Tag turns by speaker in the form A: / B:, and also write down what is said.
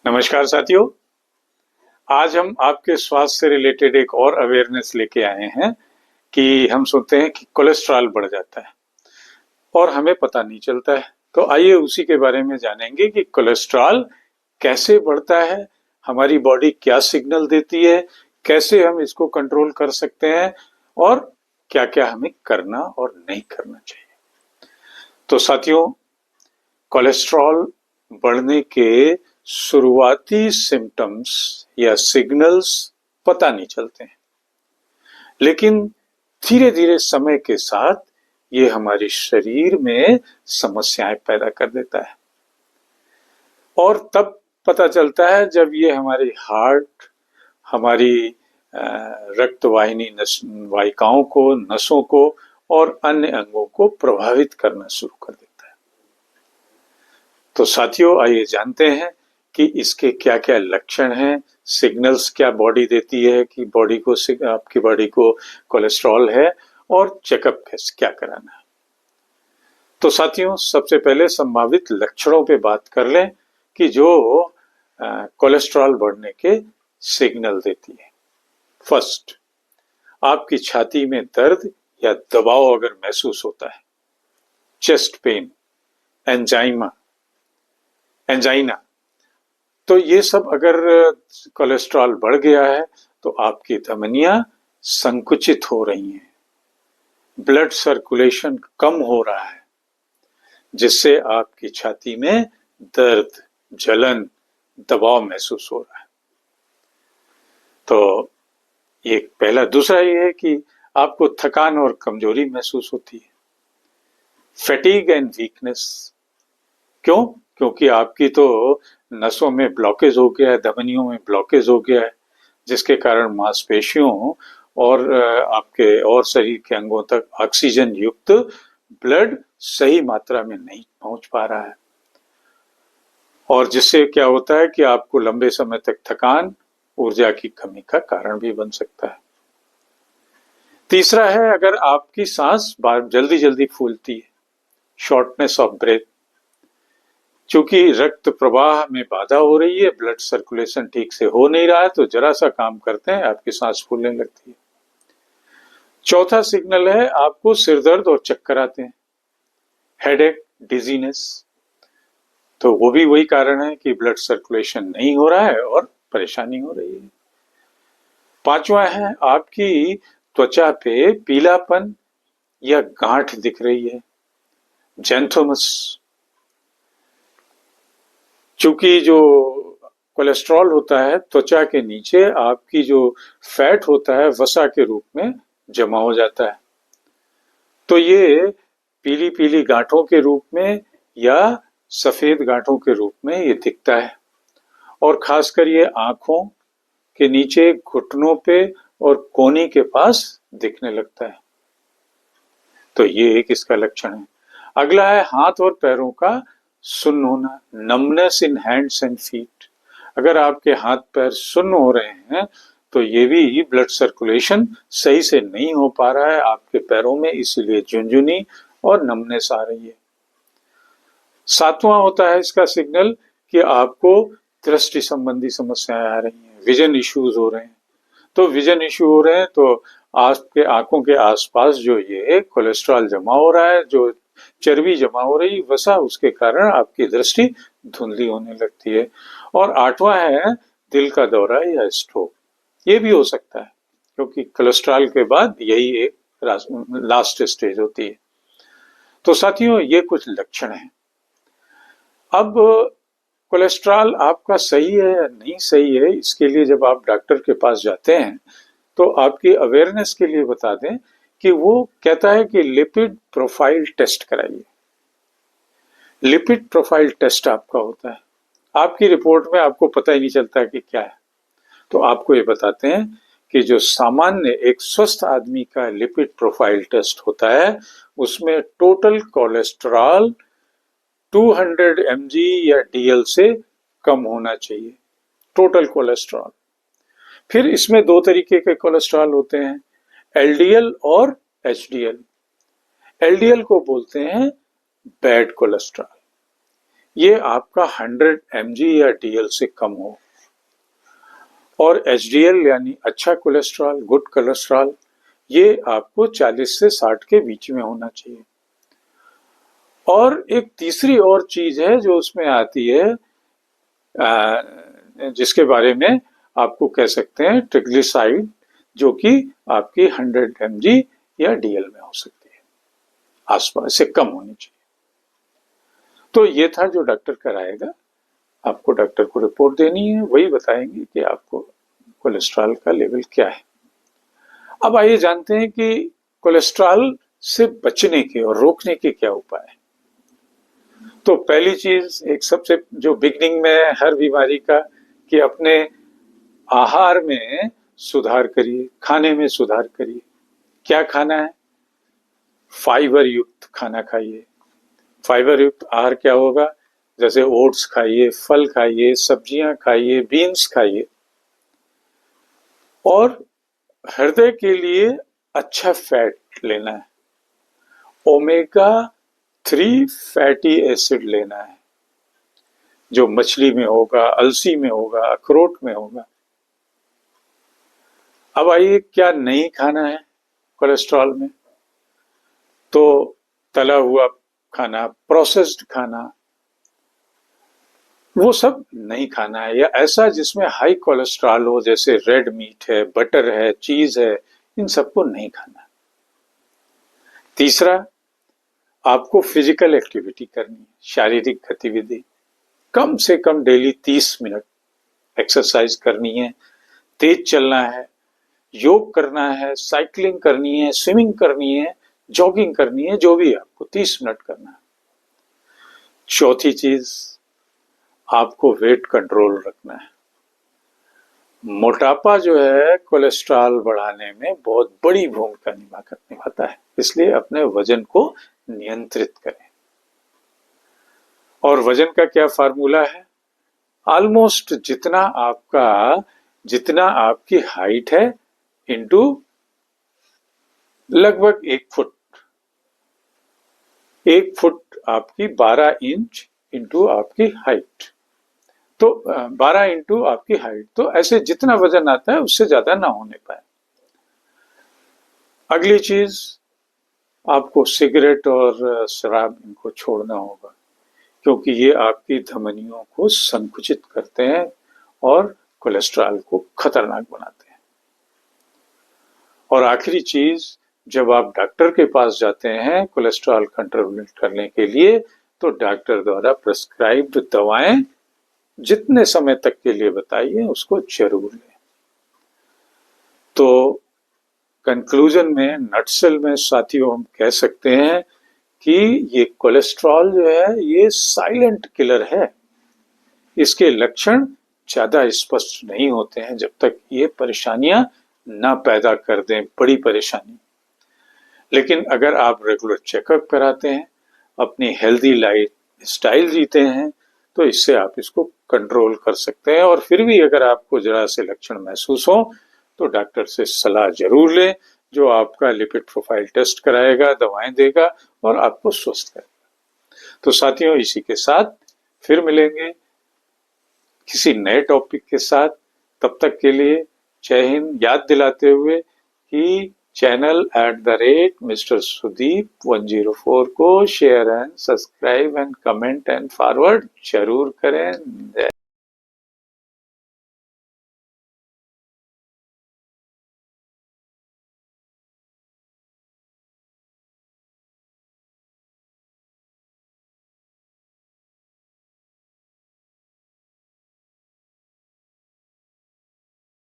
A: नमस्कार साथियों। आज हम आपके स्वास्थ्य से रिलेटेड एक और अवेयरनेस लेके आए हैं कि हम सुनते हैं कि कोलेस्ट्रॉल बढ़ जाता है और हमें पता नहीं चलता है। तो आइए उसी के बारे में जानेंगे कि कोलेस्ट्रॉल कैसे बढ़ता है, हमारी बॉडी क्या सिग्नल देती है, कैसे हम इसको कंट्रोल कर सकते हैं और क्या-क्या हमें करना और नहीं करना चाहिए। तो साथियों, कोलेस्ट्रॉल बढ़ने के शुरुआती सिम्टम्स या सिग्नल्स पता नहीं चलते हैं, लेकिन धीरे धीरे समय के साथ ये हमारे शरीर में समस्याएं पैदा कर देता है और तब पता चलता है जब ये हमारे हार्ट, हमारी रक्त वाहिनी वाहिकाओं को, नसों को और अन्य अंगों को प्रभावित करना शुरू कर देता है। तो साथियों, आइए जानते हैं कि इसके क्या क्या लक्षण हैं, सिग्नल्स क्या बॉडी देती है कि आपकी बॉडी को कोलेस्ट्रॉल है और चेकअप क्या कराना है। तो साथियों, सबसे पहले संभावित लक्षणों पे बात कर लें कि जो कोलेस्ट्रॉल बढ़ने के सिग्नल देती है। फर्स्ट, आपकी छाती में दर्द या दबाव अगर महसूस होता है, चेस्ट पेन, एंजाइना, तो ये सब अगर कोलेस्ट्रॉल बढ़ गया है तो आपकी धमनियां संकुचित हो रही हैं, ब्लड सर्कुलेशन कम हो रहा है, जिससे आपकी छाती में दर्द, जलन, दबाव महसूस हो रहा है। तो ये पहला। दूसरा ये है कि आपको थकान और कमजोरी महसूस होती है, फैटीग एंड वीकनेस। क्यों? क्योंकि आपकी तो नसों में ब्लॉकेज हो गया है, धमनियों में ब्लॉकेज हो गया है, जिसके कारण मांसपेशियों और आपके और शरीर के अंगों तक ऑक्सीजन युक्त ब्लड सही मात्रा में नहीं पहुंच पा रहा है और जिससे क्या होता है कि आपको लंबे समय तक थकान, ऊर्जा की कमी का कारण भी बन सकता है। तीसरा है अगर आपकी सांस जल्दी जल्दी फूलती है, शॉर्टनेस ऑफ ब्रेथ। चूंकि रक्त प्रवाह में बाधा हो रही है, ब्लड सर्कुलेशन ठीक से हो नहीं रहा है, तो जरा सा काम करते हैं आपकी सांस फूलने लगती है। चौथा सिग्नल है आपको सिरदर्द और चक्कर आते हैं, हेडेक, डिजीनेस। तो वो भी वही कारण है कि ब्लड सर्कुलेशन नहीं हो रहा है और परेशानी हो रही है। पांचवा है आपकी त्वचा पे पीलापन या गांठ दिख रही है, जैंथोमस। चूंकि जो कोलेस्ट्रॉल होता है त्वचा के नीचे आपकी जो फैट होता है वसा के रूप में जमा हो जाता है, तो ये पीली पीली गांठों के रूप में या सफेद गांठों के रूप में ये दिखता है और खासकर ये आंखों के नीचे, घुटनों पे और कोहनी के पास दिखने लगता है। तो ये एक इसका लक्षण है। अगला है हाथ और पैरों का सुन्न होना, numbness in hands and feet. अगर आपके हाथ पैर सुन्न हो रहे हैं तो ये भी ब्लड सर्कुलेशन सही से नहीं हो पा रहा है आपके पैरों में, इसीलिए झुनझुनी और नमनेस आ रही है। सातवां होता है इसका सिग्नल कि आपको दृष्टि संबंधी समस्याएं आ रही हैं, विजन इश्यूज हो रहे हैं। तो विजन इश्यू हो रहे हैं तो आपके आंखों के आसपास जो ये कोलेस्ट्रॉल जमा हो रहा है, जो चर्बी जमा हो रही वसा, उसके कारण आपकी दृष्टि धुंधली होने लगती है। और आठवां है दिल का दौरा या स्ट्रोक। ये भी हो सकता है क्योंकि कोलेस्ट्रॉल के बाद यही एक लास्ट स्टेज होती है। तो साथियों, ये कुछ लक्षण हैं। अब कोलेस्ट्रॉल आपका सही है या नहीं सही है, इसके लिए जब आप डॉक्टर के पास जाते हैं तो आपकी अवेयरनेस के लिए बता दें कि वो कहता है कि लिपिड प्रोफाइल टेस्ट कराइए। लिपिड प्रोफाइल टेस्ट आपका होता है, आपकी रिपोर्ट में आपको पता ही नहीं चलता कि क्या है। तो आपको ये बताते हैं कि जो सामान्य एक स्वस्थ आदमी का लिपिड प्रोफाइल टेस्ट होता है उसमें टोटल कोलेस्ट्रॉल 200 mg या DL से कम होना चाहिए, टोटल कोलेस्ट्रॉल। फिर इसमें दो तरीके के कोलेस्ट्रॉल होते हैं, LDL और HDL। LDL को बोलते हैं बैड कोलेस्ट्रॉल, ये आपका 100 mg या DL से कम हो, और HDL यानी अच्छा कोलेस्ट्रॉल, गुड कोलेस्ट्रॉल, ये आपको 40 से 60 के बीच में होना चाहिए। और एक तीसरी और चीज है जो उसमें आती है, जिसके बारे में आपको कह सकते हैं ट्रिग्लिसराइड, जो कि आपकी 100 mg या DL में हो सकती है, आसपास से कम होनी चाहिए। तो ये था जो डॉक्टर कराएगा, आपको डॉक्टर को रिपोर्ट देनी है, वही बताएंगे कि आपको कोलेस्ट्रॉल का लेवल क्या है। अब आइए जानते हैं कि कोलेस्ट्रॉल से बचने के और रोकने के क्या उपाय हैं। तो पहली चीज, एक सबसे जो बिगनिंग में हर बीमारी का, कि अपने आहार में सुधार करिए, खाने में सुधार करिए। क्या खाना है? फाइबर युक्त खाना खाइए। फाइबर युक्त आहार क्या होगा? जैसे ओट्स खाइए, फल खाइए, सब्जियां खाइए, बीन्स खाइए। और हृदय के लिए अच्छा फैट लेना है, ओमेगा 3 फैटी एसिड लेना है, जो मछली में होगा, अलसी में होगा, अखरोट में होगा। अब आइए, क्या नहीं खाना है कोलेस्ट्रॉल में? तो तला हुआ खाना, प्रोसेस्ड खाना, वो सब नहीं खाना है, या ऐसा जिसमें हाई कोलेस्ट्रॉल हो, जैसे रेड मीट है, बटर है, चीज है, इन सबको नहीं खाना। तीसरा, आपको फिजिकल एक्टिविटी करनी है, शारीरिक गतिविधि, कम से कम डेली 30 मिनट एक्सरसाइज करनी है, तेज चलना है, योग करना है, साइकिलिंग करनी है, स्विमिंग करनी है, जॉगिंग करनी है, जो भी आपको 30 मिनट करना है। चौथी चीज, आपको वेट कंट्रोल रखना है। मोटापा जो है कोलेस्ट्रॉल बढ़ाने में बहुत बड़ी भूमिका निभाता है, इसलिए अपने वजन को नियंत्रित करें। और वजन का क्या फार्मूला है? ऑलमोस्ट जितना आपकी हाइट है इंटू लगभग 1 फुट। 1 फुट आपकी 12 इंच इंटू आपकी हाइट, तो 12 इंटू आपकी हाइट, तो ऐसे जितना वजन आता है उससे ज्यादा ना होने पाए। अगली चीज, आपको सिगरेट और शराब इनको छोड़ना होगा, क्योंकि ये आपकी धमनियों को संकुचित करते हैं और कोलेस्ट्रॉल को खतरनाक बनाते हैं। और आखिरी चीज, जब आप डॉक्टर के पास जाते हैं कोलेस्ट्रॉल कंट्रोल करने के लिए, तो डॉक्टर द्वारा प्रिस्क्राइब्ड दवाएं जितने समय तक के लिए बताइए उसको जरूर लें। तो कंक्लूजन में, नटसेल में साथियों, हम कह सकते हैं कि ये कोलेस्ट्रॉल जो है ये साइलेंट किलर है। इसके लक्षण ज्यादा स्पष्ट नहीं होते हैं जब तक ये परेशानियां ना पैदा कर दें, बड़ी परेशानी। लेकिन अगर आप रेगुलर चेकअप कराते हैं, अपनी हेल्दी लाइफ स्टाइल जीते हैं, तो इससे आप इसको कंट्रोल कर सकते हैं। और फिर भी अगर आपको जरा से लक्षण महसूस हो तो डॉक्टर से सलाह जरूर लें, जो आपका लिपिड प्रोफाइल टेस्ट कराएगा, दवाएं देगा और आपको स्वस्थ करेगा। तो साथियों, इसी के साथ फिर मिलेंगे किसी नए टॉपिक के साथ। तब तक के लिए जय हिंद, याद दिलाते हुए कि चैनल @Mr. Sudeep 104 को share and subscribe and comment and forward जरूर करें।